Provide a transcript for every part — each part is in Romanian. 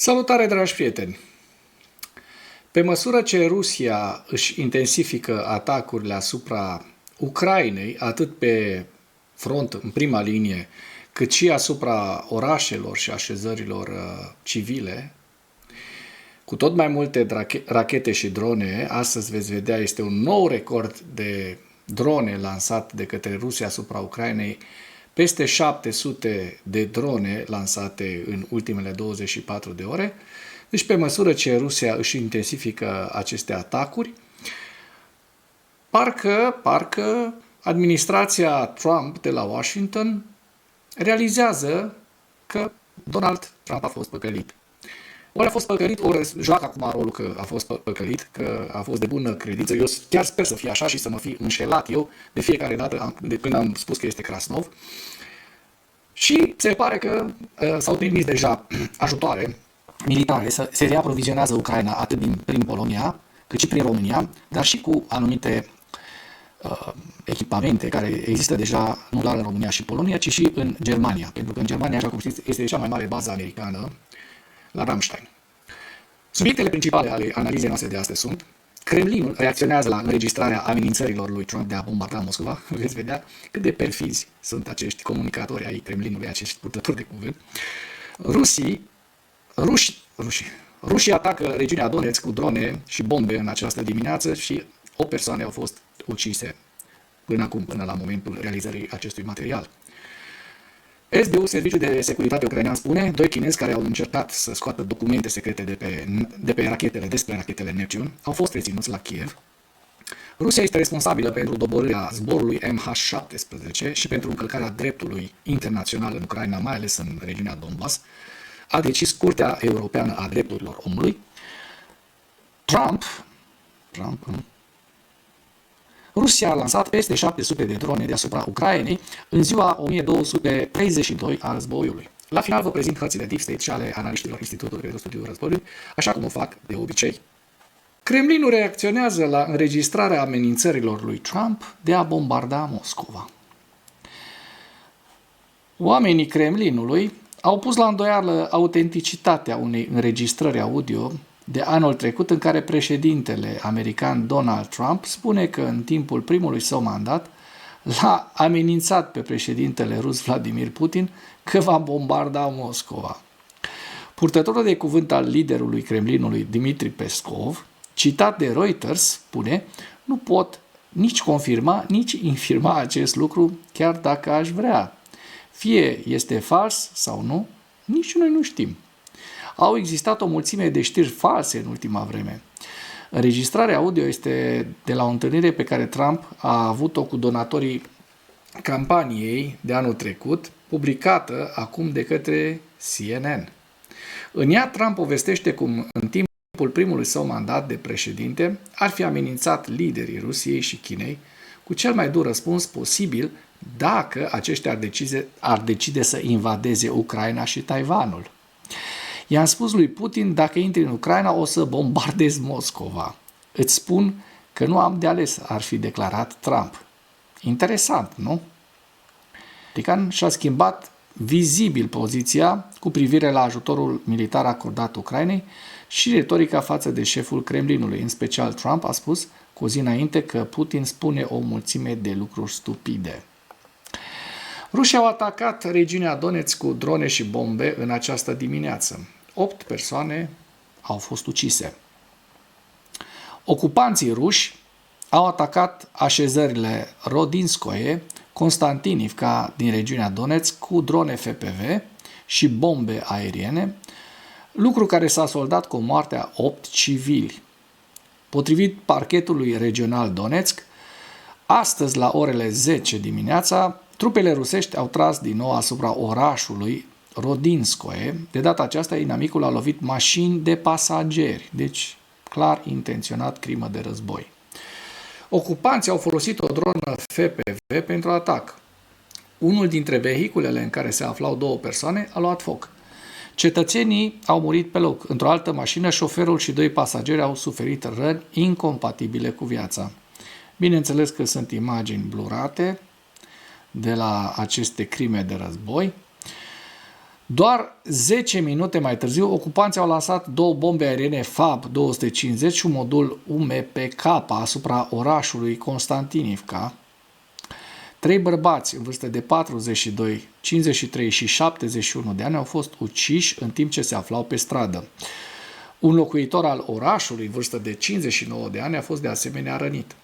Salutare, dragi prieteni! Pe măsură ce Rusia își intensifică atacurile asupra Ucrainei, atât pe front, în prima linie, cât și asupra orașelor și așezărilor civile, cu tot mai multe rachete și drone, astăzi veți vedea, este un nou record de drone lansat de către Rusia asupra Ucrainei, peste 700 de drone lansate în ultimele 24 de ore. Deci, pe măsură ce Rusia își intensifică aceste atacuri, parcă administrația Trump de la Washington realizează că Donald Trump a fost păcălit. Ori a fost păcălit, ori joacă acum rolul că a fost păcălit, că a fost de bună credință. Eu chiar sper să fie așa și să mă fi înșelat eu de fiecare dată de când am spus că este Krasnov. Și se pare că s-au trimis deja ajutoare militare, se reaprovizionează Ucraina atât prin Polonia, cât și prin România, dar și cu anumite echipamente care există deja nu doar în România și Polonia, ci și în Germania. Pentru că în Germania, așa cum știți, este cea mai mare bază americană la Ramstein. Subiectele principale ale analizei noastre de astăzi sunt: Kremlinul reacționează la înregistrarea amenințărilor lui Trump de a bombarda Moscova. Veți vedea cât de perfizi sunt acești comunicatori ai Kremlinului, acești purtători de cuvânt. Rușii atacă regiunea Donetsk cu drone și bombe în această dimineață și 8 persoane au fost ucise până la momentul realizării acestui material. SBU, Serviciul de Securitate Ucrainean, spune: 2 chinezi care au încercat să scoată documente secrete despre rachetele Neptune au fost reținuți la Kiev. Rusia este responsabilă pentru doborârea zborului MH17 și pentru încălcarea dreptului internațional în Ucraina, mai ales în regiunea Donbass, a decis Curtea Europeană a Drepturilor Omului. Rusia a lansat peste 700 de drone deasupra Ucrainei în ziua 1232 a războiului. La final vă prezint hărțile Deep State și ale analiștilor Institutului pentru Studiul Războiului, așa cum o fac de obicei. Kremlinul reacționează la înregistrarea amenințărilor lui Trump de a bombarda Moscova. Oamenii Kremlinului au pus la îndoială autenticitatea unei înregistrări audio de anul trecut în care președintele american Donald Trump spune că în timpul primului său mandat l-a amenințat pe președintele rus Vladimir Putin că va bombarda Moscova. Purtătorul de cuvânt al liderului Kremlinului, Dmitri Peskov, citat de Reuters, spune: nu pot nici confirma, nici infirma acest lucru, chiar dacă aș vrea. Fie este fals sau nu, nici noi nu știm. Au existat o mulțime de știri false în ultima vreme. Înregistrarea audio este de la o întâlnire pe care Trump a avut-o cu donatorii campaniei de anul trecut, publicată acum de către CNN. În ea, Trump povestește cum în timpul primului său mandat de președinte ar fi amenințat liderii Rusiei și Chinei cu cel mai dur răspuns posibil dacă aceștia ar decide să invadeze Ucraina și Taiwanul. I-am spus lui Putin: dacă intri în Ucraina, o să bombardez Moscova. Îți spun că nu am de ales, ar fi declarat Trump. Interesant, nu? American și-a schimbat vizibil poziția cu privire la ajutorul militar acordat Ucrainei și retorica față de șeful Kremlinului. În special, Trump a spus cu o zi înainte că Putin spune o mulțime de lucruri stupide. Rușii au atacat regiunea Donetsk cu drone și bombe în această dimineață. 8 persoane au fost ucise. Ocupanții ruși au atacat așezările Rodinskoe, Constantinivka din regiunea Donetsk cu drone FPV și bombe aeriene, lucru care s-a soldat cu moartea 8 civili. Potrivit parchetului regional Donetsk, astăzi la orele 10 dimineața, trupele rusești au tras din nou asupra orașului Rodinskoe. De data aceasta, inamicul a lovit mașini de pasageri, deci clar intenționat crimă de război. Ocupanții au folosit o dronă FPV pentru atac. Unul dintre vehiculele în care se aflau 2 persoane a luat foc. Cetățenii au murit pe loc. Într-o altă mașină, șoferul și 2 pasageri au suferit răni incompatibile cu viața. Bineînțeles că sunt imagini blurate de la aceste crime de război. Doar 10 minute mai târziu, ocupanții au lansat 2 bombe aeriene FAB-250 și un modul UMPK asupra orașului Constantinivka. 3 bărbați în vârstă de 42, 53 și 71 de ani au fost uciși în timp ce se aflau pe stradă. Un locuitor al orașului, vârstă de 59 de ani, a fost de asemenea rănit.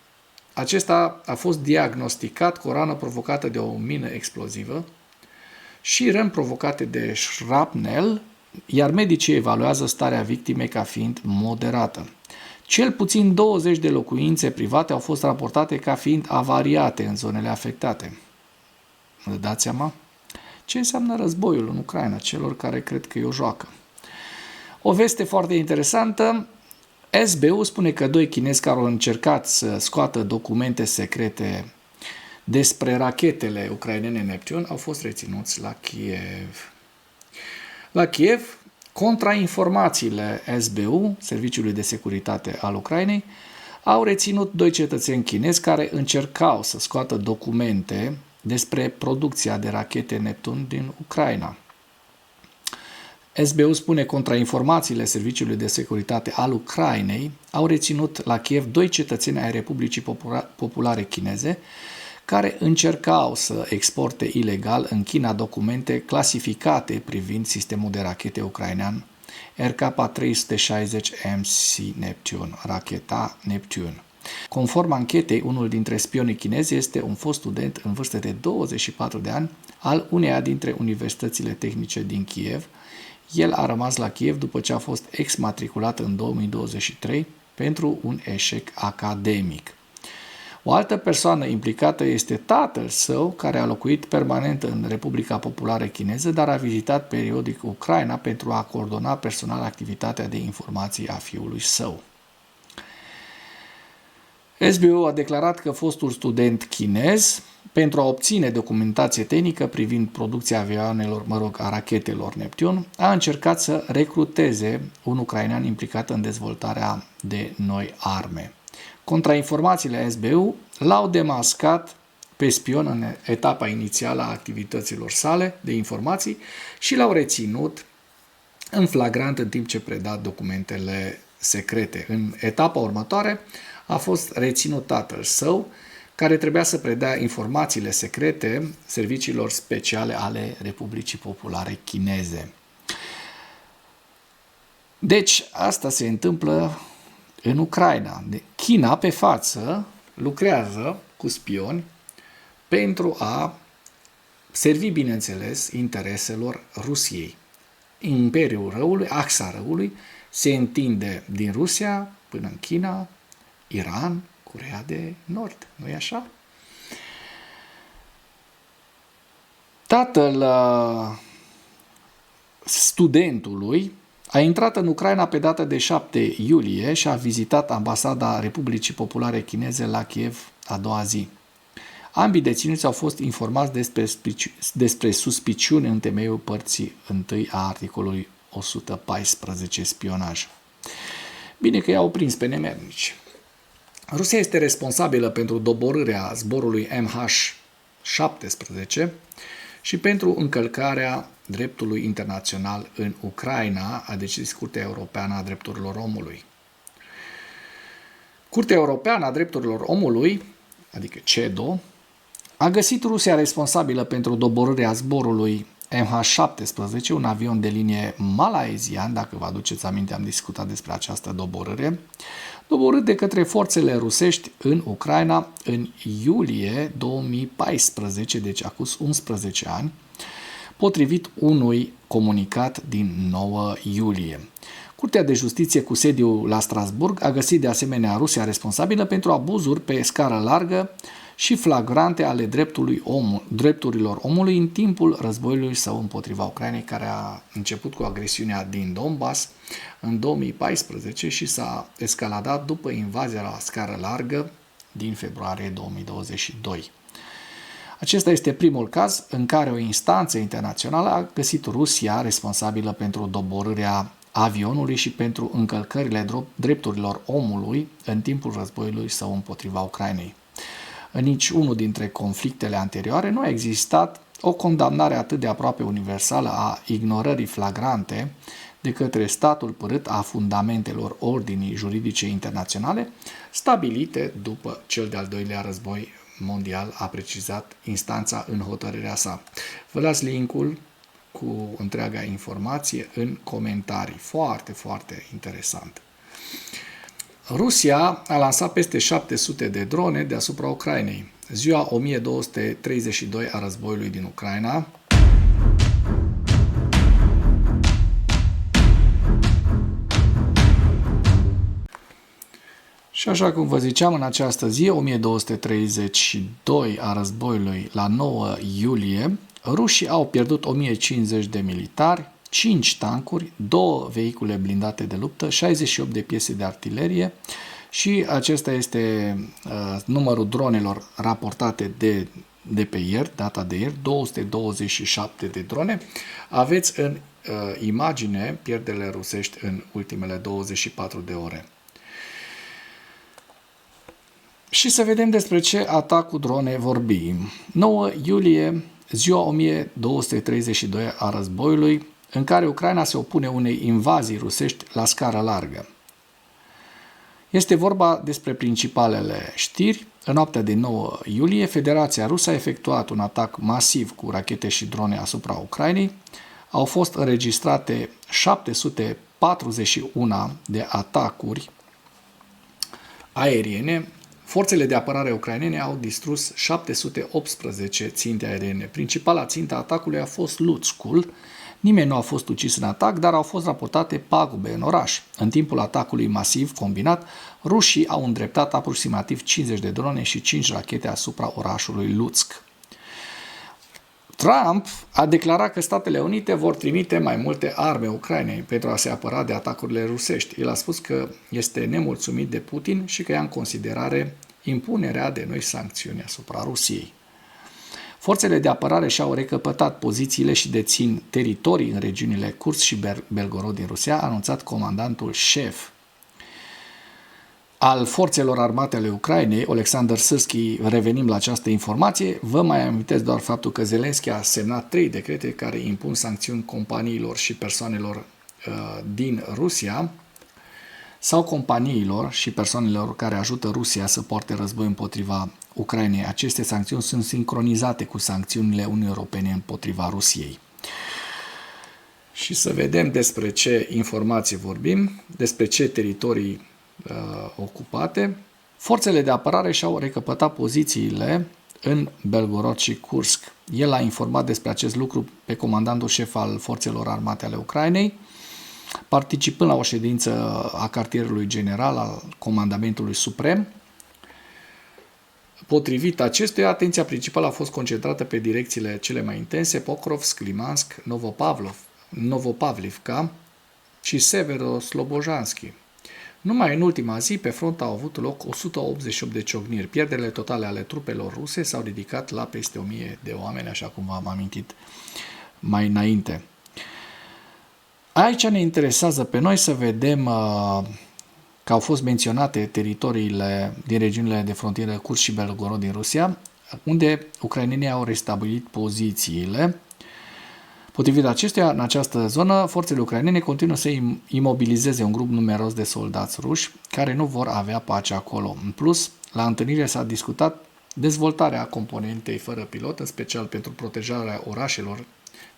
Acesta a fost diagnosticat cu o rană provocată de o mină explozivă și răni provocate de șrapnel, iar medicii evaluează starea victimei ca fiind moderată. Cel puțin 20 de locuințe private au fost raportate ca fiind avariate în zonele afectate. Vă dați seama? Ce înseamnă războiul în Ucraina, celor care cred că e o joacă? O veste foarte interesantă. SBU spune că 2 chinezi care au încercat să scoată documente secrete despre rachetele ucrainene Neptun au fost reținuți la Kiev. La Kiev, contrainformațiile SBU, Serviciului de Securitate al Ucrainei, au reținut 2 cetățeni chinezi care încercau să scoată documente despre producția de rachete Neptun din Ucraina. SBU spune că contrainformațiile Serviciului de Securitate al Ucrainei au reținut la Kiev 2 cetățeni ai Republicii Populare Chineze care încercau să exporte ilegal în China documente clasificate privind sistemul de rachete ucrainean RK-360MC Neptune, racheta Neptune. Conform anchetei, unul dintre spionii chinezi este un fost student în vârstă de 24 de ani al uneia dintre universitățile tehnice din Kiev. El a rămas la Kiev după ce a fost exmatriculat în 2023 pentru un eșec academic. O altă persoană implicată este tatăl său, care a locuit permanent în Republica Populară Chineză, dar a vizitat periodic Ucraina pentru a coordona personal activitatea de informații a fiului său. SBU a declarat că fostul student chinez, pentru a obține documentație tehnică privind producția avioanelor, a rachetelor Neptun, a încercat să recruteze un ucrainean implicat în dezvoltarea de noi arme. Contrainformațiile SBU l-au demascat pe spion în etapa inițială a activităților sale de informații și l-au reținut în flagrant în timp ce preda documentele secrete. În etapa următoare a fost reținut tatăl său, care trebuia să predea informațiile secrete serviciilor speciale ale Republicii Populare Chineze. Deci, asta se întâmplă în Ucraina. China, pe față, lucrează cu spioni pentru a servi, bineînțeles, intereselor Rusiei. Imperiul Răului, axa Răului, se întinde din Rusia până în China, Iran, Coreea de Nord. Nu-i așa? Tatăl studentului a intrat în Ucraina pe data de 7 iulie și a vizitat ambasada Republicii Populare Chineze la Kiev a doua zi. Ambii deținuți au fost informați despre suspiciuni în temeiul părții 1 a articolului 114 spionaj. Bine că i-au prins pe nemernici. Rusia este responsabilă pentru doborârea zborului MH17 și pentru încălcarea dreptului internațional în Ucraina, a decis Curtea Europeană a Drepturilor Omului. Curtea Europeană a Drepturilor Omului, adică CEDO, a găsit Rusia responsabilă pentru doborârea zborului MH17, un avion de linie malaezian, dacă vă aduceți aminte, am discutat despre această doborâre, doborât de către forțele rusești în Ucraina în iulie 2014, deci acum 11 ani, potrivit unui comunicat din 9 iulie. Curtea de Justiție cu sediu la Strasburg a găsit de asemenea Rusia responsabilă pentru abuzuri pe scară largă și flagrante ale drepturilor omului în timpul războiului său împotriva Ucrainei, care a început cu agresiunea din Donbass în 2014 și s-a escaladat după invazia la scară largă din februarie 2022. Acesta este primul caz în care o instanță internațională a găsit Rusia responsabilă pentru doborârea avionului și pentru încălcările drepturilor omului în timpul războiului său împotriva Ucrainei. În nici unul dintre conflictele anterioare nu a existat o condamnare atât de aproape universală a ignorării flagrante de către statul părât a fundamentelor ordinii juridice internaționale stabilite după cel de-al doilea război mondial, a precizat instanța în hotărârea sa. Vă las linkul cu întreaga informație în comentarii. Foarte, foarte interesant. Rusia a lansat peste 700 de drone deasupra Ucrainei. Ziua 1232 a războiului din Ucraina. Și așa cum vă ziceam, în această zi, 1232 a războiului, la 9 iulie, rușii au pierdut 1050 de militari, 5 tancuri, 2 vehicule blindate de luptă, 68 de piese de artilerie și acesta este numărul dronelor raportate de pe ieri, data de ieri, 227 de drone. Aveți în imagine pierderile rusești în ultimele 24 de ore. Și să vedem despre ce atac cu drone vorbim. 9 iulie, ziua 1232 a războiului, în care Ucraina se opune unei invazii rusești la scară largă. Este vorba despre principalele știri. În noaptea de 9 iulie, Federația Rusă a efectuat un atac masiv cu rachete și drone asupra Ucrainei. Au fost înregistrate 741 de atacuri aeriene. Forțele de apărare ucrainene au distrus 718 ținte aeriene. Principala țintă a atacului a fost Lutskul. Nimeni nu a fost ucis în atac, dar au fost raportate pagube în oraș. În timpul atacului masiv combinat, rușii au îndreptat aproximativ 50 de drone și 5 rachete asupra orașului Lutsk. Trump a declarat că Statele Unite vor trimite mai multe arme Ucrainei pentru a se apăra de atacurile rusești. El a spus că este nemulțumit de Putin și că ia în considerare impunerea de noi sancțiuni asupra Rusiei. Forțele de apărare și-au recăpătat pozițiile și dețin teritorii în regiunile Kursk și Belgorod din Rusia, a anunțat comandantul șef al forțelor armate ale Ucrainei, Oleksandr Syrski. Revenim la această informație. Vă mai amintesc doar faptul că Zelenski a semnat 3 decrete care impun sancțiuni companiilor și persoanelor din Rusia sau companiilor și persoanelor care ajută Rusia să poarte război împotriva Ucrainei. Aceste sancțiuni sunt sincronizate cu sancțiunile Uniunii Europene împotriva Rusiei. Și să vedem despre ce informații vorbim, despre ce teritorii ocupate. Forțele de apărare și-au recăpătat pozițiile în Belgorod și Kursk. El a informat despre acest lucru pe comandantul șef al forțelor armate ale Ucrainei, participând la o ședință a cartierului general al Comandamentului Suprem. Potrivit acestuia, atenția principală a fost concentrată pe direcțiile cele mai intense, Pokrovsk, Limansk, Novopavlivka și Severoslobojanski. Numai în ultima zi, pe front au avut loc 188 de ciocniri. Pierderile totale ale trupelor ruse s-au ridicat la peste 1000 de oameni, așa cum v-am amintit mai înainte. Aici ne interesează pe noi să vedem că au fost menționate teritoriile din regiunile de frontieră Kursk și Belgorod din Rusia, unde ucrainenii au restabilit pozițiile. Potrivit acestuia, în această zonă, forțele ucrainene continuă să imobilizeze un grup numeros de soldați ruși care nu vor avea pace acolo. În plus, la întâlnire s-a discutat dezvoltarea componentei fără pilot, în special pentru protejarea orașelor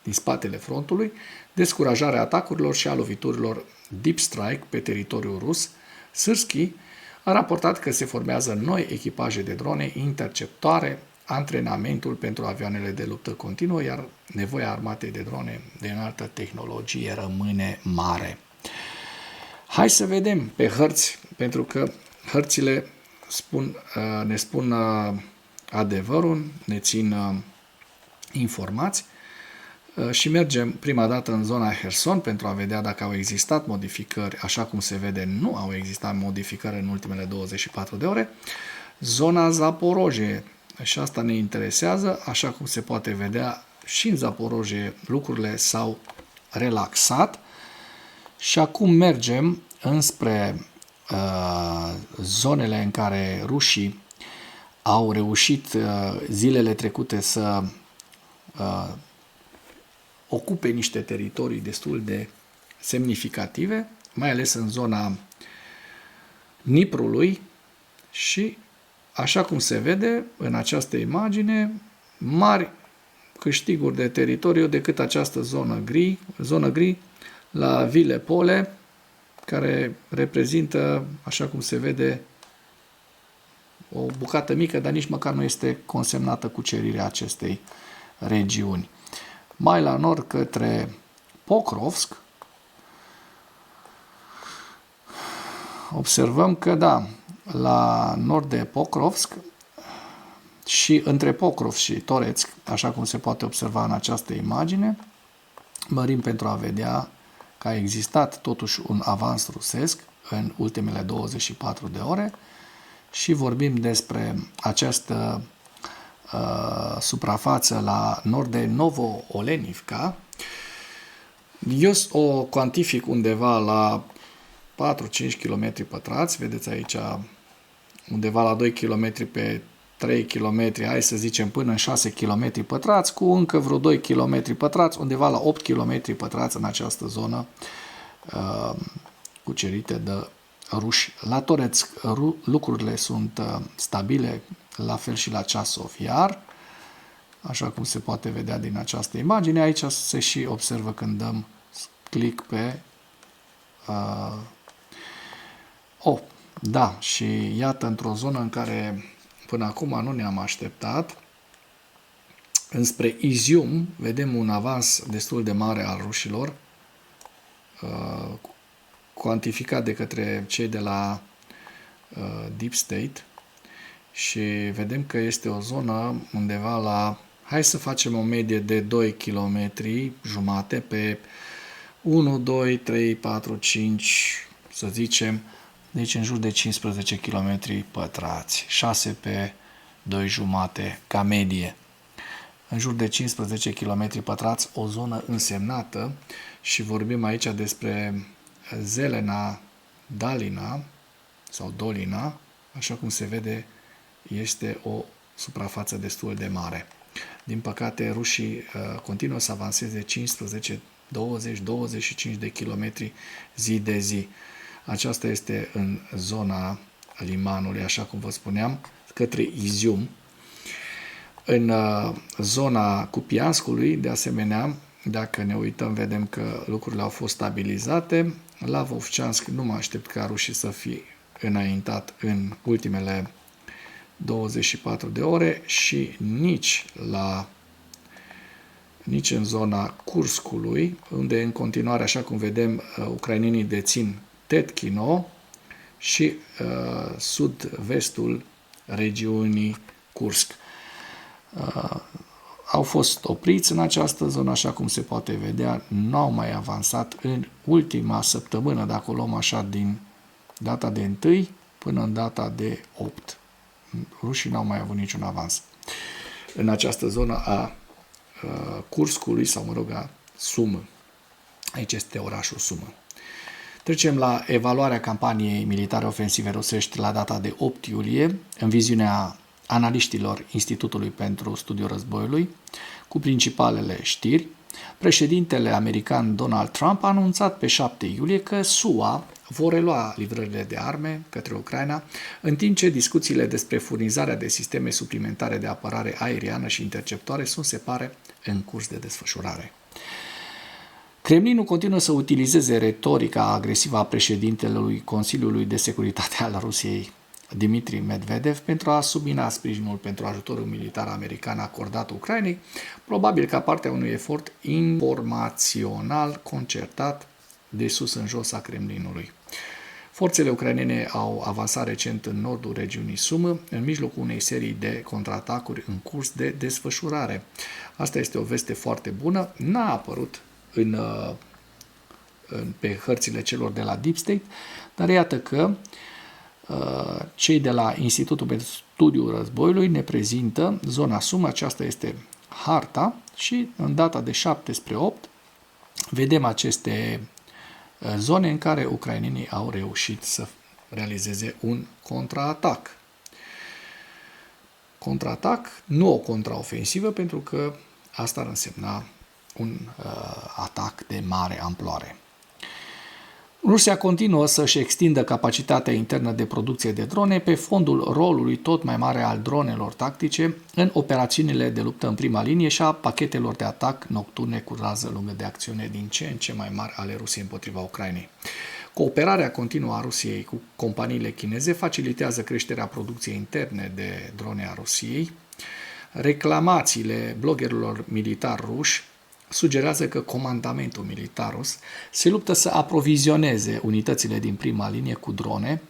din spatele frontului, descurajarea atacurilor și a loviturilor deep strike pe teritoriul rus. Syrski a raportat că se formează noi echipaje de drone interceptoare, antrenamentul pentru avioanele de luptă continuă, iar nevoia armatei de drone de înaltă tehnologie rămâne mare. Hai să vedem pe hărți, pentru că hărțile ne spun adevărul, ne țin informați și mergem prima dată în zona Herson pentru a vedea dacă au existat modificări. Așa cum se vede, nu au existat modificări în ultimele 24 de ore. Zona Zaporozhye, și asta ne interesează, așa cum se poate vedea și în Zaporozhye lucrurile s-au relaxat. Și acum mergem înspre zonele în care rușii au reușit zilele trecute să ocupe niște teritorii destul de semnificative, mai ales în zona Niprului și, așa cum se vede în această imagine, mari câștiguri de teritoriu decât această zonă gri la Ville Pole, care reprezintă, așa cum se vede, o bucată mică, dar nici măcar nu este consemnată cucerirea acestei regiuni. Mai la nord, către Pokrovsk, observăm că, da, la nord de Pokrovsk și între Pokrovsk și Toretsk, așa cum se poate observa în această imagine, mărim pentru a vedea că a existat totuși un avans rusesc în ultimele 24 de ore și vorbim despre această suprafață la nord de Novo-Olenivka. Eu o cuantific undeva la 4-5 km pătrați, vedeți aici undeva la 2 km pe 3 km, hai să zicem până în 6 km pătrați, cu încă vreo 2 km pătrați, undeva la 8 km pătrați în această zonă cucerite de ruși. La Toretsk lucrurile sunt stabile, la fel și la Chasov Yar, așa cum se poate vedea din această imagine. Aici se și observă când dăm click pe da, și iată, într-o zonă în care până acum nu ne-am așteptat, înspre Izium, vedem un avans destul de mare al rușilor, cuantificat de către cei de la Deep State, și vedem că este o zonă undeva la, hai să facem o medie de 2 km jumate pe 1, 2, 3, 4, 5, să zicem, deci în jur de 15 km pătrați, 6 pe 2 jumate ca medie. În jur de 15 km pătrați, o zonă însemnată, și vorbim aici despre Zelena Dalina sau Dolina, așa cum se vede, este o suprafață destul de mare. Din păcate, rușii continuă să avanseze 15, 20, 25 de kilometri zi de zi. Aceasta este în zona limanului, așa cum vă spuneam, către Izium. În zona Kupianskului, de asemenea, dacă ne uităm, vedem că lucrurile au fost stabilizate. La Vovchansk nu mă aștept ca rușii să fie înaintat în ultimele 24 de ore și nici în zona Kurskului, unde în continuare, așa cum vedem, ucrainenii dețin Tetkino și sud-vestul regiunii Kursk. Au fost opriți în această zonă, așa cum se poate vedea, nu au mai avansat în ultima săptămână, dacă o luăm așa, din data de 1 până în data de 8. Rușii n-au mai avut niciun avans în această zonă a Kurskului, sau mă rog, a Sumă. Aici este orașul Sumă. Trecem la evaluarea campaniei militare ofensive rusești la data de 8 iulie, în viziunea analiștilor Institutului pentru Studiul Războiului, cu principalele știri. Președintele american Donald Trump a anunțat pe 7 iulie că SUA vor relua livrările de arme către Ucraina, în timp ce discuțiile despre furnizarea de sisteme suplimentare de apărare aeriană și interceptoare sunt, se pare, în curs de desfășurare. Kremlinul continuă să utilizeze retorica agresivă a președintelui Consiliului de Securitate al Rusiei, Dmitri Medvedev, pentru a submina sprijinul pentru ajutorul militar american acordat Ucrainei, probabil ca parte a unui efort informațional concertat de sus în jos a Kremlinului. Forțele ucrainene au avansat recent în nordul regiunii Sumă, în mijlocul unei serii de contraatacuri în curs de desfășurare. Asta este o veste foarte bună, n-a apărut pe hărțile celor de la Deep State, dar iată că cei de la Institutul pentru Studiul Războiului ne prezintă zona Sumă, aceasta este harta, și în data de 7/8 vedem aceste zone în care ucrainenii au reușit să realizeze un contraatac. Contraatac, nu o contraofensivă, pentru că Asta ar însemna un atac de mare amploare. Rusia continuă să-și extindă capacitatea internă de producție de drone pe fondul rolului tot mai mare al dronelor tactice în operațiunile de luptă în prima linie și a pachetelor de atac nocturne cu rază lungă de acțiune din ce în ce mai mari ale Rusiei împotriva Ucrainei. Cooperarea continuă a Rusiei cu companiile chineze facilitează creșterea producției interne de drone a Rusiei. Reclamațiile bloggerilor militari ruși sugerează că comandamentul militar rus se luptă să aprovizioneze unitățile din prima linie cu drone,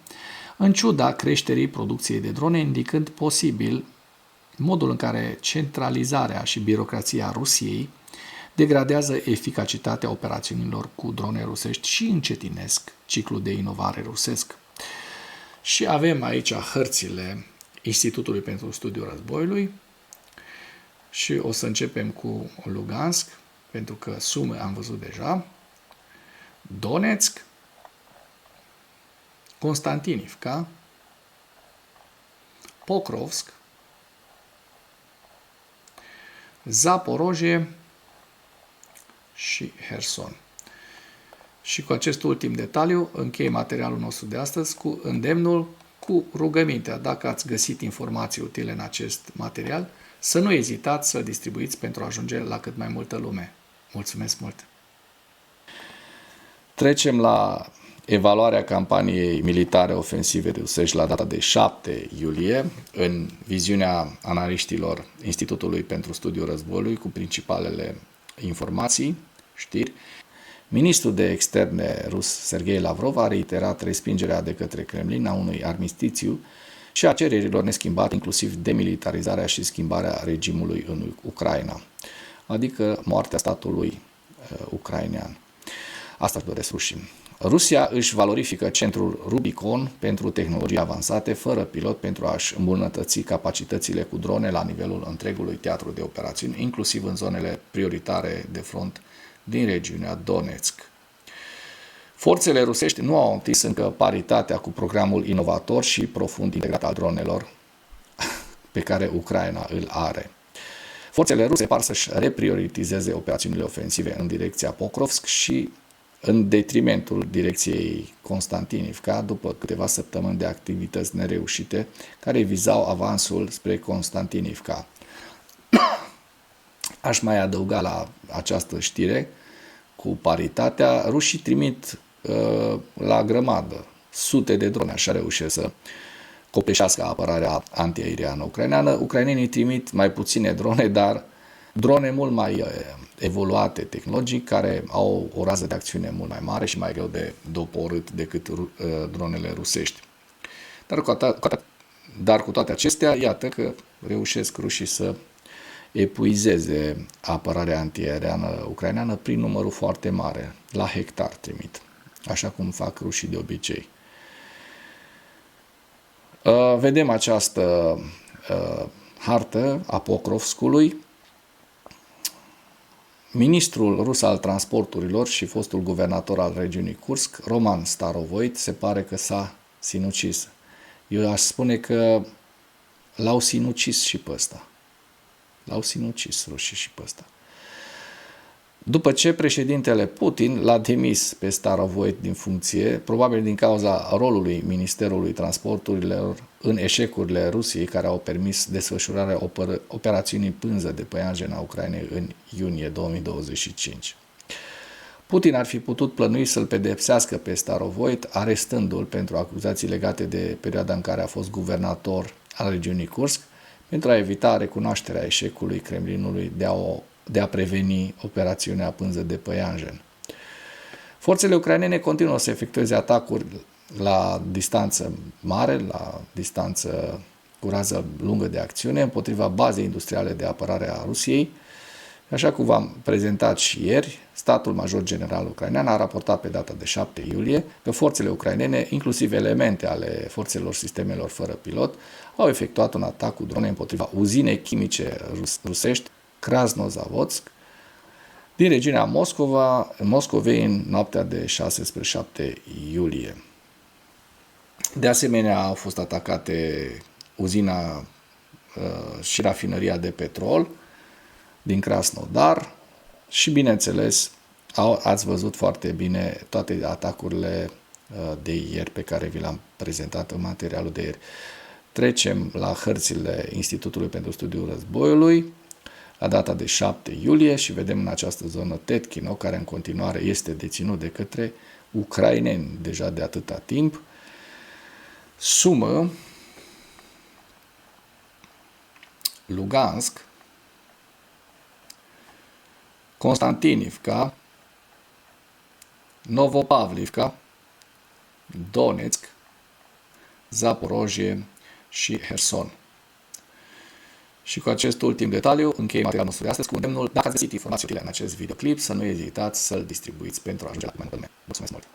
în ciuda creșterii producției de drone, indicând posibil modul în care centralizarea și birocrația Rusiei degradează eficacitatea operațiunilor cu drone rusești și încetinesc ciclul de inovare rusesc. Și avem aici hărțile Institutului pentru Studiul Războiului și o să începem cu Lugansk, pentru că Sume am văzut deja, Donetsk, Constantinivka, Pokrovsk, Zaporozhye și Herson. Și cu acest ultim detaliu închei materialul nostru de astăzi cu îndemnul, cu rugămintea, dacă ați găsit informații utile în acest material, să nu ezitați să distribuiți pentru a ajunge la cât mai multă lume. Mulțumesc mult! Trecem la evaluarea campaniei militare ofensive rusești la data de 7 iulie, în viziunea analiștilor Institutului pentru Studiul Războiului, cu principalele informații, știri. Ministrul de Externe rus Sergei Lavrov a reiterat respingerea de către Kremlin a unui armistițiu și a cererilor neschimbate, inclusiv demilitarizarea și schimbarea regimului în Ucraina, adică moartea statului ucrainean. Asta își doresc rușii. Rusia își valorifică centrul Rubicon pentru tehnologii avansate, fără pilot, pentru a-și îmbunătăți capacitățile cu drone la nivelul întregului teatru de operațiuni, inclusiv în zonele prioritare de front din regiunea Donetsk. Forțele rusești nu au întins încă paritatea cu programul inovator și profund integrat al dronelor pe care Ucraina îl are. Forțele ruse par să-și reprioritizeze operațiunile ofensive în direcția Pokrovsk și în detrimentul direcției Constantinivka, după câteva săptămâni de activități nereușite care vizau avansul spre Constantinivka. Aș mai adăuga la această știre cu paritatea, rușii trimit la grămadă sute de drone, așa reușesc să copleșească apărarea antiaeriană ucraineană. Ucrainenii trimit mai puține drone, dar drone mult mai evoluate tehnologic, care au o rază de acțiune mult mai mare și mai greu de doborât decât dronele rusești. Dar cu toate acestea, iată că reușesc rușii să epuizeze apărarea antiaeriană ucraineană prin numărul foarte mare, la hectar trimit, așa cum fac rușii de obicei. Vedem această hartă a Pokrovskului. Ministrul rus al transporturilor și fostul guvernator al regiunii Kursk, Roman Starovoit, se pare că s-a sinucis. Eu aș spune că l-au sinucis și pe ăsta. L-au sinucis rușii și pe ăsta. După ce președintele Putin l-a demis pe Starovoit din funcție, probabil din cauza rolului Ministerului Transporturilor în eșecurile Rusiei care au permis desfășurarea operațiunii pânză de păianjen a Ucrainei în iunie 2025. Putin ar fi putut plănui să-l pedepsească pe Starovoit, arestându-l pentru acuzații legate de perioada în care a fost guvernator al regiunii Kursk, pentru a evita recunoașterea eșecului Kremlinului de a preveni operațiunea pânză de păianjen. Forțele ucrainene continuă să efectueze atacuri la distanță mare, la distanță cu rază lungă de acțiune, împotriva bazei industriale de apărare a Rusiei. Așa cum v-am prezentat și ieri, statul major general ucrainean a raportat pe data de 7 iulie că forțele ucrainene, inclusiv elemente ale forțelor sistemelor fără pilot, au efectuat un atac cu drone împotriva uzinei chimice rusești Krasnozavodsk, din regiunea Moscovei în noaptea de 6 spre 7 iulie. De asemenea, au fost atacate uzina și rafinăria de petrol din Krasnodar și, bineînțeles, ați văzut foarte bine toate atacurile de ieri pe care vi le-am prezentat în materialul de ieri. Trecem la hărțile Institutului pentru Studiul Războiului, la data de 7 iulie și vedem în această zonă Tetkino, care în continuare este deținut de către ucraineni deja de atâta timp. Sumă, Lugansk, Constantinivka, Novopavlivka, Donetsk, Zaporojie și Herson. Și cu acest ultim detaliu închei materialul nostru de astăzi cu îndemnul: dacă ați găsit informații utile în acest videoclip, să nu ezitați să-l distribuiți pentru a ajunge la mai multă lume. Mulțumesc mult!